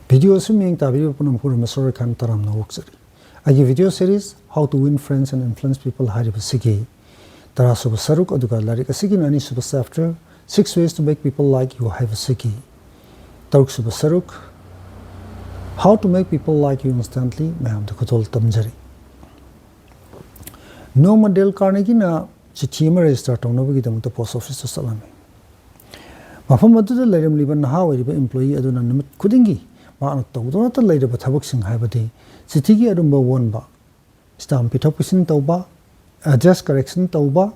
Video suming ta video punam pura masori kan taram na woksari. Agi video series how to win friends and influence people hari basigi. Tara suba saruk aduga larik asigi nani suba after 6 ways to make people like you have basigi. Taruk suba saruk how to make people like you instantly mayam da kutol tamjari. No model Carnegie na chithi ma register tawna bagi damta post office to salami. Mafam adu da lairam liban na hawa riba employee aduna namit kudingi Maan tawduna ta later ba thabak sing haibadi chithigi adumba won ba stamp pithopisin tawba address correction tawba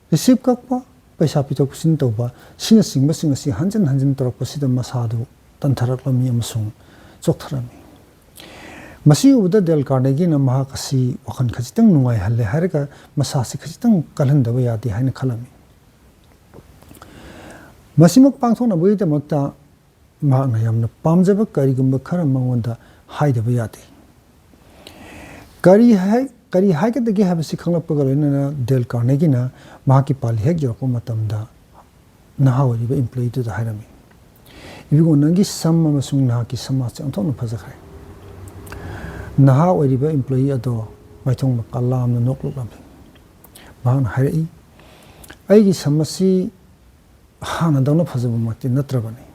receipt kakpa paisa pithopisin tawba sina singba singasi hanjin torakpasida masadu tantharakami amasung choktharami masi uda Dale Carnegie na mahakasi wakhan khajitang nungai halle harga masasi khajitang kalhandaba yadi haina khalami masimak pangthona boi damakta Maana yamna pamjaba karigumba khara mangwanda haidaba yade. Kari hai ka dagi habasi khanglappa galena Dale Carnegie na mahaki pali hek yorko matamda nahawari ba employee to the hairami. Ibigo nangi samma masung nahaki samase antona phajakhay. Nahawari ba employee ado maithong makalam na nokluklam. Mahana hairai aigi samasi hana dawna phajaba makti natrabani.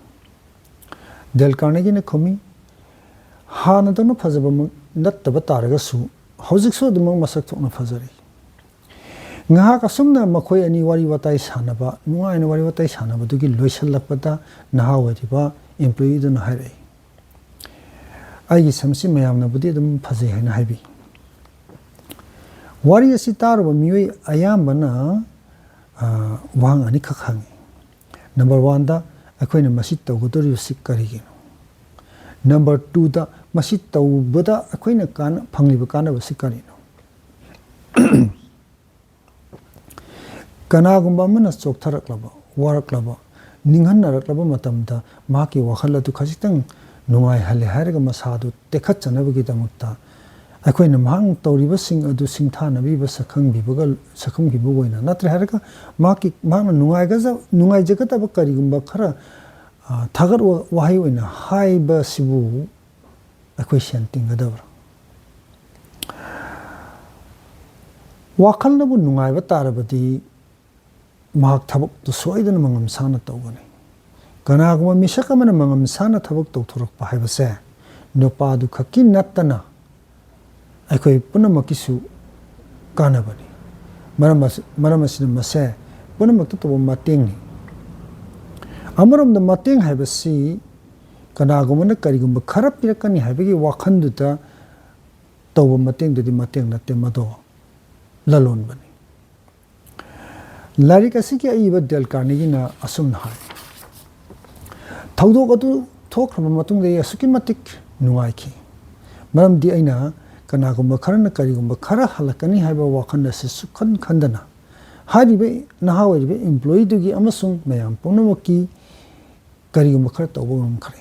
Dale Carnegie na khomi hana dawna phajaba nattaba taraga su hojik so dumang masak thokna phajari ngaha ka sumna makhoi ani wari watai sanaba nungai na wari watai sanaba dugi loisallapata naha wariba employee dun hairai ai samsi mayamna budi dum phajai haina haibi wari asi taruba mioi ayambana wang ani khakhangi number 1 da akoina masi tawgodori sikkarigino number 2 da masi tawbada akoina kan phangliba kana sikkarino kana gumba mana choktaraklaba waraklaba ninghannaraklaba matamda maki wakhalatu khasitang nungai hale harga masadu tekhachanabagi damakta akoina mang tawriba sing adu singthanabi ba sakhangbibagal sakhangbibu goina natre harga maki mang nungai jagata ba karigumba khara thagar wahi oina haiba sibu akoi shanting gadabra wakhalna bu nungai ba tarabadi mak thabak to soidana mangam sana tawgani kana guma misakamana mangam sana thabak tawthorak pa haibase nopa du khaki nattana akoi punamakisu kanabani maramasina mase punamakta to matengni amaram da mateng haibasi kanagumana karigumba kharap pirakani haibagi wakhanduta tawba mateng dudi mateng natte mado lalon bani larik asiki aiba Dale Carnegie na asumna hai thawdok adu thokhraba matungde asuki matik nungai ki maram di aina kanagumba kharana karigumba khara halakani haiba wakhanna se sukhan khandana haribe nahawaribe employee dugi amasung mayam punamaki karigumba khara tawbam khare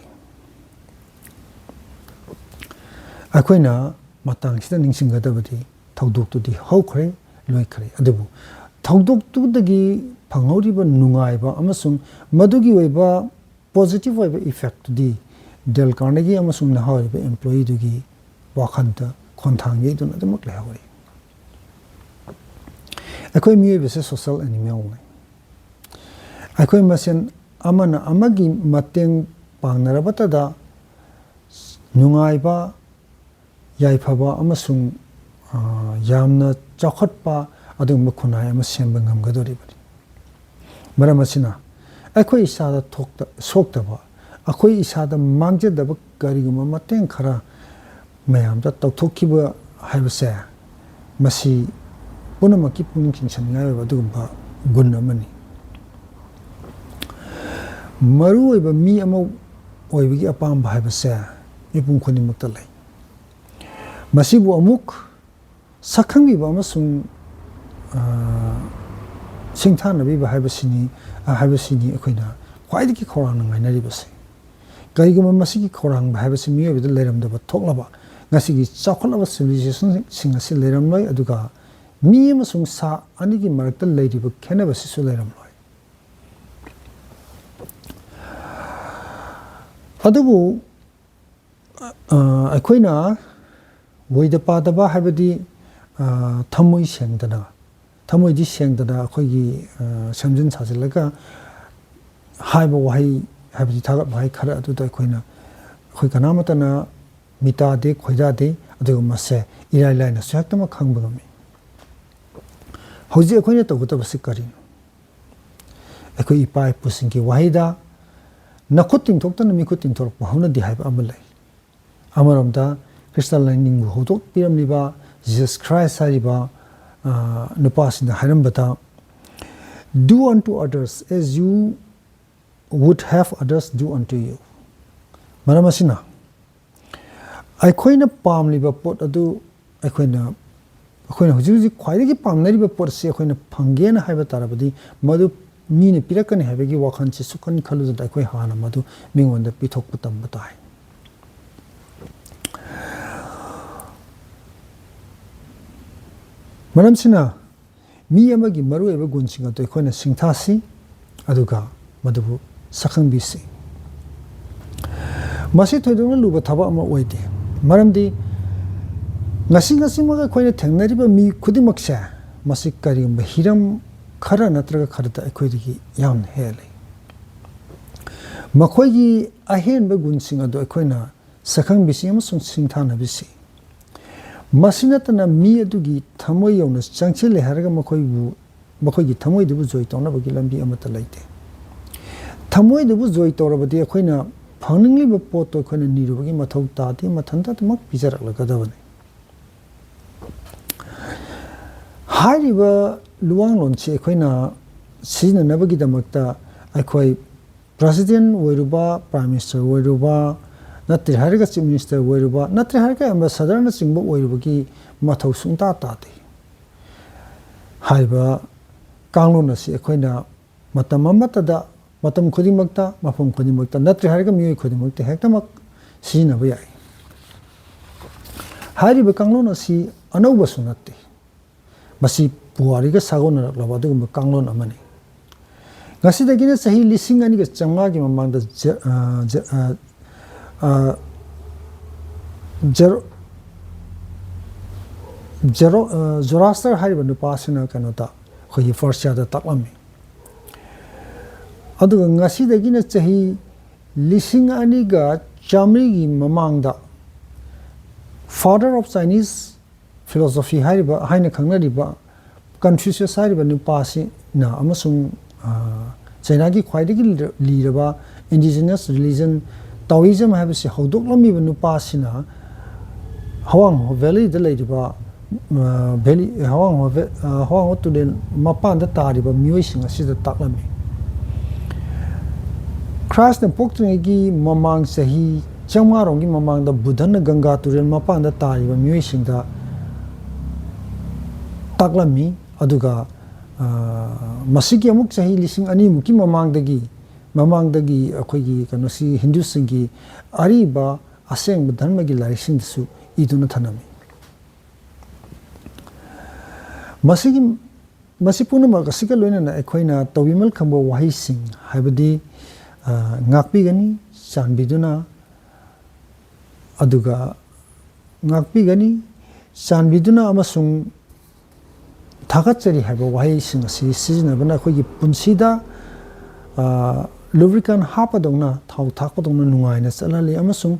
akoina matang sida ningsingadabadi thawdok tudi hawkhre loikhre adubu thawdok tudagi phanghoriba nungaiba amasung madugi oiba positive oiba effect di Dale Carnegie amasung nahawaribe employee dugi wakhanta khonthang ye dun adamak lehawari akoi miye bese social animal ngai akoi masen amana amagi mateng pangnarabata da nungaiba yaifaba amasung yamna chakhatpa adum khunai ama semba ngamgadori bari maramasina akoi isada thokta soktaba akoi isada mangjadaba kariguma mateng khara mayam da tawthokkiba haibase masi punamaki puning chingsangai ba dugumba gun amani maru oiba mi ama oibagi apam haibase mipum khonimakta lai masibu amuk sakhangbi ba amasung singthanabi ba haibasini akoina khwaidiki khorang ngainari base kaiguma masigi khorang ba haibasi mi obida leiramdaba thoklaba ngasigi chakholaba civilization singasi leiramloi aduga mi amasung sa anigi marakta leiriba khenabasi su leiramloi adubu ꯑꯩꯈꯣꯏꯅ ꯋꯣꯏꯗ ꯄꯥꯗꯕ ꯍꯥꯏꯕꯗꯤ ꯊꯃꯣꯏ ꯁꯦꯡꯗꯅ ꯊꯃꯣꯏꯗꯤ ꯁꯦꯡꯗꯅ ꯑꯩꯈꯣꯏꯒꯤ ꯁꯦꯝꯖꯤꯟ ꯁꯥꯖꯤꯜꯂꯒ ꯍꯥꯏꯕ ꯋꯥꯍꯩ ꯍꯥꯏꯕꯗꯤ ꯊꯥꯒꯠ ꯋꯥꯍꯩ ꯈꯔ ꯑꯗꯨꯗ ꯑꯩꯈꯣꯏ ꯀꯅꯥꯃꯠꯇꯅ ꯃꯤꯇꯥꯗꯦ ꯈꯣꯏꯗꯥꯗꯦ ꯑꯗꯨꯒ ꯃꯁꯦ ꯏꯔꯥꯏ ꯂꯥꯏꯅꯁꯨ ꯍꯦꯛꯇꯃꯛ ꯈꯪꯕ ꯉꯝꯃꯤ ꯍꯧꯖꯤꯛ ꯑꯩꯈꯣꯏꯅ ꯇꯧꯒꯗꯕꯁꯤ ꯀꯔꯤꯅꯣ ꯑꯩꯈꯣꯏ ꯏꯄꯥ ꯏꯄꯨꯁꯤꯡꯒꯤ ꯋꯥꯍꯩꯗ ꯅꯈꯨꯠ ꯇꯤꯡꯊꯣꯛꯇꯅ ꯃꯤꯈꯨꯠ ꯇꯤꯡꯊꯣꯔꯛꯄ ꯍꯧꯅꯗꯦ ꯍꯥꯏꯕ ꯑꯃ ꯂꯩ ꯑꯃꯔꯣꯝꯗ ꯈ꯭ꯔꯤꯁꯇꯥꯟ ꯂꯥꯏꯅꯤꯡꯕꯨ ꯍꯧꯗꯣꯛꯄꯤꯔꯝꯂꯤꯕ ꯖꯤꯁꯁ ꯈ꯭ꯔꯥꯏꯁ ꯍꯥꯏꯔꯤꯕ ꯅꯨꯄꯥꯁꯤꯡꯅ ꯍꯥꯏꯔꯝꯕꯗ do unto others as you would have others do unto you ꯃꯔꯝ ꯑꯁꯤꯅ ꯑꯩꯈꯣꯏꯅ ꯄꯥꯝꯂꯤꯕ ꯄꯣꯠ ꯑꯗꯨ ꯑꯩꯈꯣꯏꯅ ꯍꯧꯖꯤꯛ ꯍꯧꯖꯤꯛ ꯈ꯭ꯋꯥꯏꯗꯒꯤ ꯄꯥꯝꯅꯔꯤꯕ ꯄꯣꯠ ꯑꯁꯤ ꯑꯩꯈꯣꯏꯅ ꯐꯪꯒꯦꯅ ꯍꯥꯏꯕ ꯇꯥꯔꯕꯗꯤ ꯃꯗꯨ ꯃꯤꯅ ꯄꯤꯔꯛꯀꯅꯤ ꯍꯥꯏꯕꯒꯤ ꯋꯥꯈꯜꯁꯤ ꯁꯨꯛꯈꯟ ꯈꯜꯂꯨꯗꯅ ꯑꯩꯈꯣꯏ ꯍꯥꯟꯅ ꯃꯗꯨ ꯃꯤꯉꯣꯟꯗ ꯄꯤꯊꯣꯛꯄ ꯇꯝꯕ ꯇꯥꯏ ꯃꯔꯝꯁꯤꯅ ꯃꯤ ꯑꯃꯒꯤ ꯃꯔꯨꯑꯣꯏꯕ ꯒꯨꯟꯁꯤꯡ ꯑꯗꯨ ꯑꯩꯈꯣꯏꯅ ꯁꯤꯡꯊꯥꯁꯤ ꯑꯗꯨꯒ ꯃꯗꯨꯕꯨ ꯁꯛꯈꯪꯕꯤꯁꯤ ꯃꯁꯤ ꯊꯣꯏꯗꯣꯛꯅ ꯂꯨꯕ ꯊꯕꯛ ꯑꯃ ꯑꯣꯏꯗꯦ ꯃꯔꯝꯗꯤ ꯉꯁꯤꯃꯛ ꯑꯩꯈꯣꯏꯅ ꯊꯦꯡꯅꯔꯤꯕ ꯃꯤ ꯈꯨꯗꯤꯡꯃꯛꯁꯦ ꯃꯁꯤ ꯀꯔꯤꯒꯨꯝꯕ ꯍꯤꯔꯝ ꯈꯔ ꯅꯠꯇ꯭ꯔꯒ ꯈꯔꯗ ꯑꯩꯈꯣꯏꯗꯒꯤ ꯌꯥꯝꯅ ꯍꯦꯜꯂꯤ ꯃꯈꯣꯏꯒꯤ ꯑꯍꯦꯟꯕ ꯒꯨꯟꯁꯤꯡ ꯑꯗꯨ ꯑꯩꯈꯣꯏꯅ ꯁꯛꯈꯪꯕꯤꯁꯤ ꯑꯃꯁꯨꯡ ꯁꯤꯡꯊꯥꯅꯕꯤꯁꯤ ꯃꯁꯤ ꯅꯠꯇꯅ ꯃꯤ ꯑꯗꯨꯒꯤ ꯊꯃꯣꯏ ꯌꯧꯅ ꯆꯪꯁꯤꯜꯂꯦ ꯍꯥꯏꯔꯒ ꯃꯈꯣꯏꯒꯤ ꯊꯃꯣꯏꯗꯨꯕꯨ ꯖꯣꯏ ꯇꯧꯅꯕꯒꯤ ꯂꯝꯕꯤ ꯑꯃꯠꯇ ꯂꯩꯇꯦ ꯊꯃꯣꯏꯗꯨꯕꯨ ꯖꯣꯏ ꯇꯧꯔꯕꯗꯤ ꯑꯩꯈꯣꯏꯅ ꯐꯪꯅꯤꯡꯂꯤꯕ ꯄꯣꯠꯇꯣ ꯑꯩꯈꯣꯏꯅ ꯅꯤꯔꯨꯕꯒꯤ ꯃꯊꯧ ꯇꯥꯗꯦ ꯃꯊꯟꯇ ꯑꯗꯨꯃꯛ ꯄꯤꯖꯔꯛꯂꯒꯗꯕꯅꯤ ꯍꯥꯏꯔꯤꯕ ꯂꯨꯋꯥꯡꯂꯣꯟꯁꯤ ꯑꯩꯈꯣꯏꯅ ꯁꯤꯖꯤꯟꯅꯅꯕꯒꯤꯗꯃꯛꯇ ꯑꯩꯈꯣꯏ ꯄ꯭ꯔꯦꯁꯤꯗꯦꯟ ꯑꯣꯏꯔꯨꯕ ꯄ꯭ꯔꯥꯏꯝ ꯃꯤꯅꯤꯁꯇꯔ ꯑꯣꯏꯔꯨꯕ ꯅꯠꯇ꯭ꯔꯦ ꯍꯥꯏꯔꯒ ꯆꯤꯐ ꯃꯤꯅꯤꯁꯇꯔ ꯑꯣꯏꯔꯨꯕ ꯅꯠꯇ꯭ꯔꯦ ꯍꯥꯏꯔꯒ ꯑꯦꯝꯕꯦꯁꯦꯗꯔꯅꯆꯤꯡꯕ ꯑꯣꯏꯔꯨꯕꯒꯤ ꯃꯊꯧ ꯁꯨꯡꯇꯥ ꯇꯥꯗꯦ ꯍꯥꯏꯔꯤꯕ ꯀꯥꯡꯂꯣꯟ ꯑꯁꯤ ꯑꯩꯈꯣꯏꯅ ꯃꯇꯝ ꯑꯃꯠꯇꯗ ꯃꯇꯝ ꯈꯨꯗꯤꯡꯃꯛꯇ ꯃꯐꯝ ꯈꯨꯗꯤꯡꯃꯛꯇ ꯅꯠꯇ꯭ꯔꯦ ꯍꯥꯏꯔꯒ ꯃꯤꯑꯣꯏ ꯈꯨꯗꯤꯡꯃꯛꯇ ꯍꯦꯛꯇꯃꯛ ꯁꯤꯖꯤꯟꯅꯕ ꯌꯥꯏ ꯍꯥꯏꯔꯤꯕ ꯀꯥꯡꯂꯣꯟ ꯑꯁꯤ ꯑꯅꯧꯕꯁꯨ ꯅꯠꯇꯦ ꯃꯁꯤ ꯄꯨꯋꯥꯔꯤꯒ ꯁꯥꯒꯣꯟꯅꯔꯛꯂꯕ ꯑꯗꯨꯒꯨꯝꯕ ꯀꯥꯡꯂꯣꯟ ꯑꯃꯅꯤ ꯉꯁꯤꯗꯒꯤꯅ ꯆꯍꯤ 2500ꯒꯤ ꯃꯃꯥꯡꯗ ꯖꯣꯔꯥꯁꯇꯔ ꯍꯥꯏꯔꯤꯕ ꯅꯨꯄꯥꯁꯤꯅ ꯀꯩꯅꯣꯗ ꯑꯩꯈꯣꯏꯒꯤ ꯄꯔꯁꯤꯌꯥꯗ ꯇꯥꯛꯂꯝꯃꯤ ꯑꯗꯨꯒ ꯉꯁꯤꯗꯒꯤꯅ ꯆꯍꯤ 2100ꯒꯤ ꯃꯃꯥꯡꯗ ꯐꯥꯗꯔ ꯑꯣꯐ ꯆꯥꯏꯅꯤꯁ ꯐꯤꯂꯣꯁꯣꯐꯤ ꯍꯥꯏꯅ ꯈꯪꯅꯔꯤꯕ ꯀꯟꯐ꯭ꯌꯨꯁꯤꯌꯁ ꯍꯥꯏꯔꯤꯕ ꯅꯨꯄꯥꯁꯤꯅ ꯑꯃꯁꯨꯡ ꯆꯩꯅꯥꯒꯤ ꯈ꯭ꯋꯥꯏꯗꯒꯤ ꯂꯤꯔꯕ ꯏꯟꯗꯤꯖꯤꯅꯁ ꯔꯤꯂꯤꯖꯟ ꯇꯥ오ꯏꯖꯝ ꯍꯥꯏꯕꯁꯤ ꯍꯧꯗꯣꯛꯂꯝꯃꯤꯕ ꯅꯨꯄꯥꯁꯤꯅ ꯍꯋꯥꯡꯍꯣ ꯚꯦꯂꯤꯗ ꯂꯩꯔꯤꯕ ꯍꯋꯥꯡꯍꯣ ꯇꯨꯔꯦꯜ ꯃꯄꯥꯟꯗ ꯇꯥꯔꯤꯕ ꯃꯤꯑꯣꯏꯁꯤꯡ ꯑꯁꯤꯗ ꯇꯥꯛꯂꯝꯃꯤ ꯈ꯭ꯔꯥꯏꯁꯅ ꯄꯣꯛꯇ꯭ꯔꯤꯉꯩꯒꯤ ꯃꯃꯥꯡ ꯆꯍꯤ 500ꯔꯣꯝꯒꯤ ꯃꯃꯥꯡꯗ ꯕꯨꯙꯅ ꯒꯪꯒꯥ ꯇꯨꯔꯦꯜ ꯃꯄꯥꯟꯗ ꯇꯥꯔꯤꯕ ꯃꯤꯑꯣꯏꯁꯤꯡꯗ ꯇꯥꯛꯂꯝꯃꯤ ꯑꯗꯨꯒ ꯃꯁꯤꯒꯤ ꯑꯃꯨꯛ ꯆꯍꯤ 2000ꯃꯨꯛꯀꯤ ꯃꯃꯥꯡꯗꯒꯤ ꯑꯩꯈꯣꯏꯒꯤ ꯀꯩꯅꯣꯁꯤ ꯍꯤꯟꯗꯨꯁꯤꯡꯒꯤ ꯑꯔꯤꯕ ꯑꯁꯦꯡꯕ ꯙꯔꯃꯒꯤ ꯂꯥꯏꯔꯤꯛꯁꯤꯡꯗꯁꯨ ꯏꯗꯨꯅ ꯊꯅꯝꯃꯤ ꯃꯁꯤ ꯄꯨꯝꯅꯃꯛ ꯑꯁꯤꯒ ꯂꯣꯏꯅꯅ ꯑꯩꯈꯣꯏꯅ ꯇꯧꯕꯤꯃꯜ ꯈꯪꯕ ꯋꯥꯍꯩꯁꯤꯡ ꯍꯥꯏꯕꯗꯤ ꯉꯥꯛꯄꯤꯒꯅꯤ ꯆꯥꯟꯕꯤꯗꯨꯅ ꯑꯗꯨꯒ ꯉꯥꯛꯄꯤꯒꯅꯤ ꯆꯥꯟꯕꯤꯗꯨꯅ ꯑꯃꯁꯨꯡ ꯊꯥꯒꯠꯆꯔꯤ ꯍꯥꯏꯕ ꯋꯥꯍꯩꯁꯤꯡ ꯑꯁꯤ ꯁꯤꯖꯤꯟꯅꯕꯅ ꯑꯩꯈꯣꯏꯒꯤ ꯄꯨꯟꯁꯤꯗ ꯂꯨꯕ꯭ꯔꯤꯀꯦꯟ ꯍꯥꯞꯄꯗꯧꯅ ꯊꯥꯎ ꯊꯥꯛꯄꯗꯧꯅ ꯅꯨꯡꯉꯥꯏꯅ ꯆꯠꯍꯜꯂꯤ ꯑꯃꯁꯨꯡ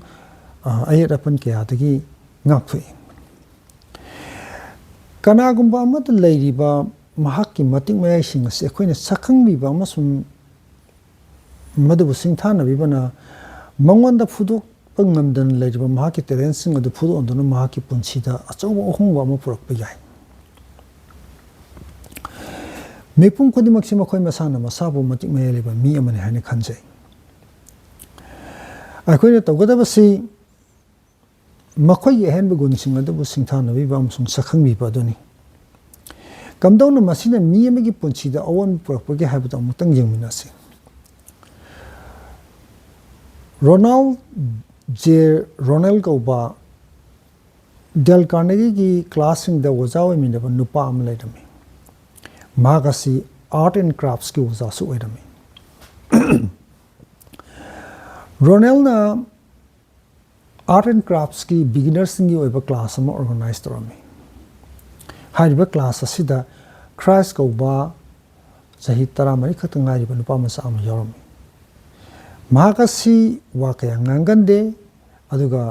ꯑꯌꯦꯠ ꯑꯄꯟ ꯀꯌꯥꯗꯒꯤ ꯉꯥꯛꯊꯣꯛꯏ ꯀꯅꯥꯒꯨꯝꯕ ꯑꯃꯗ ꯂꯩꯔꯤꯕ ꯃꯍꯥꯛꯀꯤ ꯃꯇꯤꯛ ꯃꯌꯥꯏꯁꯤꯡ ꯑꯁꯤ ꯑꯩꯈꯣꯏꯅ ꯁꯛꯈꯪꯕꯤꯕ ꯑꯃꯁꯨꯡ ꯃꯗꯨꯕꯨ ꯁꯤꯡꯊꯥꯅꯕꯤꯕꯅ ꯃꯉꯣꯟꯗ ꯐꯨꯗꯣꯛꯄ ꯉꯝꯗꯅ ꯂꯩꯔꯤꯕ ꯃꯍꯥꯛꯀꯤ ꯇꯦꯂꯦꯟꯁꯤꯡ ꯑꯗꯨ ꯐꯨꯗꯣꯛꯍꯟꯗꯨꯅ ꯃꯍꯥꯛꯀꯤ ꯄꯨꯟꯁꯤꯗ ꯑꯆꯧꯕ ꯑꯍꯣꯡꯕ ꯑꯃ ꯄꯨꯔꯛꯄ ꯌꯥꯏ ꯃꯤꯄꯨꯝ ꯈꯨꯗꯤꯡꯃꯛꯁꯤ ꯃꯈꯣꯏ ꯃꯁꯥꯅ ꯃꯁꯥꯕꯨ ꯃꯇꯤꯛ ꯃꯌꯥꯏ ꯂꯩꯕ ꯃꯤ ꯑꯃꯅꯤ ꯍꯥꯏꯅ ꯈꯟꯖꯩ ꯑꯩꯈꯣꯏꯅ ꯇꯧꯒꯗꯕꯁꯤ ꯃꯈꯣꯏꯒꯤ ꯑꯍꯦꯟꯕ ꯒꯨꯟꯁꯤꯡ ꯑꯗꯨꯕꯨ ꯁꯤꯡꯊꯥꯅꯕꯤꯕ ꯑꯃꯁꯨꯡ ꯁꯛꯈꯪꯕꯤꯕ ꯑꯗꯨꯅꯤ ꯀꯝꯗꯧꯅ ꯃꯁꯤꯅ ꯃꯤ ꯑꯃꯒꯤ ꯄꯨꯟꯁꯤꯗ ꯑꯑꯣꯟꯕ ꯄꯨꯔꯛꯄꯒꯦ ꯍꯥꯏꯕꯗꯨ ꯑꯃꯨꯛꯇꯪ ꯌꯦꯡꯃꯤꯟꯅꯁꯤ ꯔꯣꯅꯦꯜ ꯀꯧꯕ ꯗꯦꯜ ꯀꯥꯔꯅꯦꯒꯤꯒꯤ ꯀ꯭ꯂꯥꯁꯁꯤꯡꯗ ꯑꯣꯖꯥ ꯑꯣꯏꯃꯤꯟꯅꯕ ꯅꯨꯄꯥ ꯑꯃ ꯂꯩꯔꯝꯃꯤ ꯃꯍꯥꯛ ꯑꯁꯤ ꯑꯥꯔꯠ ꯑꯦꯟ ꯀ꯭ꯔꯥꯐꯠꯁꯀꯤ ꯑꯣꯖꯥꯁꯨ ꯑꯣꯏꯔꯝꯃꯤ ꯔꯣꯅꯦꯜꯅ Art and Crafts ki beginners singi oiba class ama organize torami. Hariba class asida Christ ko ba sahi taramari khatang hariba nupa masa ama yorami. Mahakasi wa kaya ngangande aduga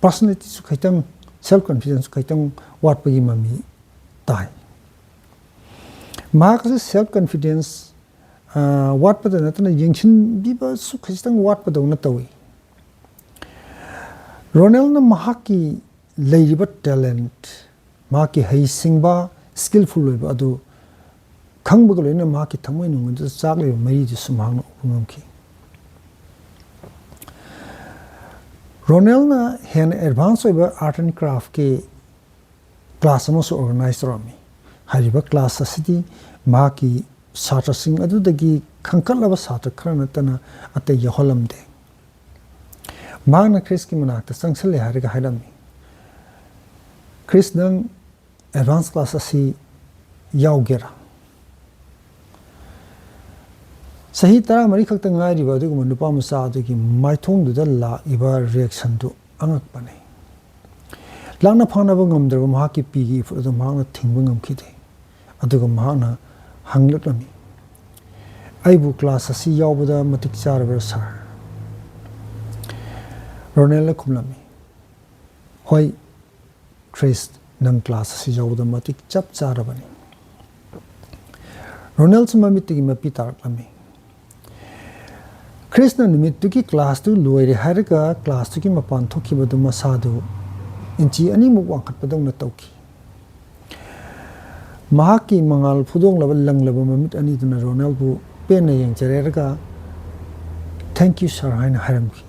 personality su kaitang self confidence su kaitang wat pagi mami tai. Mahakasi self confidence wat pada natana yengshin biba su kaitang wat pada una tawi. Ronald na mahaki leiriba talent mahaki hai singba skillful loiba adu khangba loina mahaki thamoi nung du chakle mari ju sumang ungam ki. Ronald na hen advance oiba art and craft ke class ama so organize rami. Hariba class asidi mahaki satra sing adu dagi khangkalaba satra khara natana ate yaholamde. Magna Chris ki manakta sangsale hariga haidami. Chris nang advanced class asi yaugera. Sahi tara mari khakta ngai riba du nupa masa adu ki maithong du la iba reaction du angak pane. Langna phana ba ngam der ma ki pi gi fu du ma na thingba ngam ki de. Adu ma na hanglami. Aibu class asi yaubuda matik char ber sar. Ronella kumlami. Hoi Chris nang class si jawda matik chap chara bani. Ronel sumamit ki mapi tarak lami. Chris na nimit ki class tu loire harga class tu ki mapan thoki badu masadu inchi ani mu wangkat padong na tauki. Mahaki mangal phudong labal lang laba mamit ani tu na Ronel bu pen na yang charerga thank you sir haina haram ki.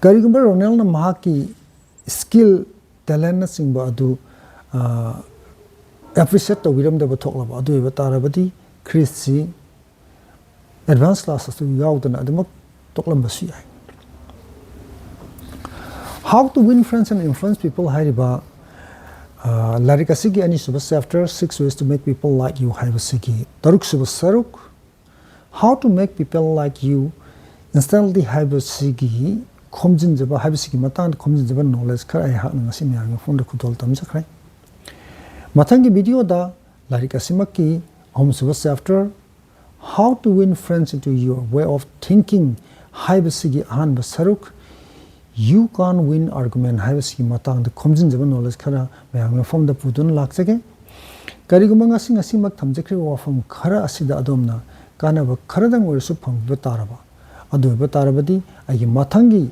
Karigumba Ronel na mahaki skill talent na singba adu appreciate to wiram da bathok laba adu iba tarabadi Chris si advanced classes tu yaudana adamak toklam basu yai. How to win friends and influence people hariba larika sigi ani subas chapter 6 ways to make people like you hariba sigi taruk subas saruk how to make people like you instantly hariba sigi khomjin jaba habisi ki matang khomjin jaba knowledge khar ai hak ngasi myang phone da khudol tam jakhrai mathang ki video da larika simaki home subas after how to win friends into your way of thinking habisi ki an basaruk you can win argument habisi ki matang da khomjin jaba knowledge khara myang phone da pudun lak jage kari gumang ngasi mak tham jakhri wa phone khara asida adomna kana ba kharadang wersu phang ba taraba adu ba tarabadi ai mathangi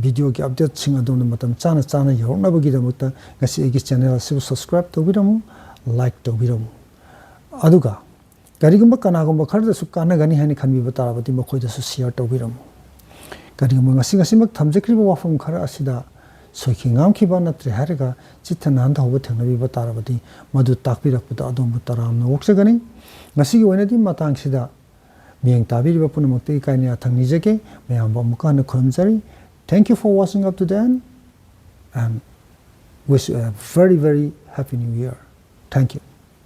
video ki update sing adon matam chana yorna bagi da mutta ngasi egi channel sibu subscribe to biramu like to biramu aduga karigumba kanagumba kharda su kana gani hani khanbi batarabati makhoi da su share to biramu karigumba ngasi mak thamjekri ba wafam khara asida soiki ngam ki ba natre hariga chithanan da hobo thengnabi batarabati madu takpirak puta adom butaram na wokse gani ngasi gi oinadi matang sida miang tabiri ba punamakte kaini athang nijake mayam ba mukana khomjari. Thank you for watching up to the end and wish you a very, very happy new year. Thank you.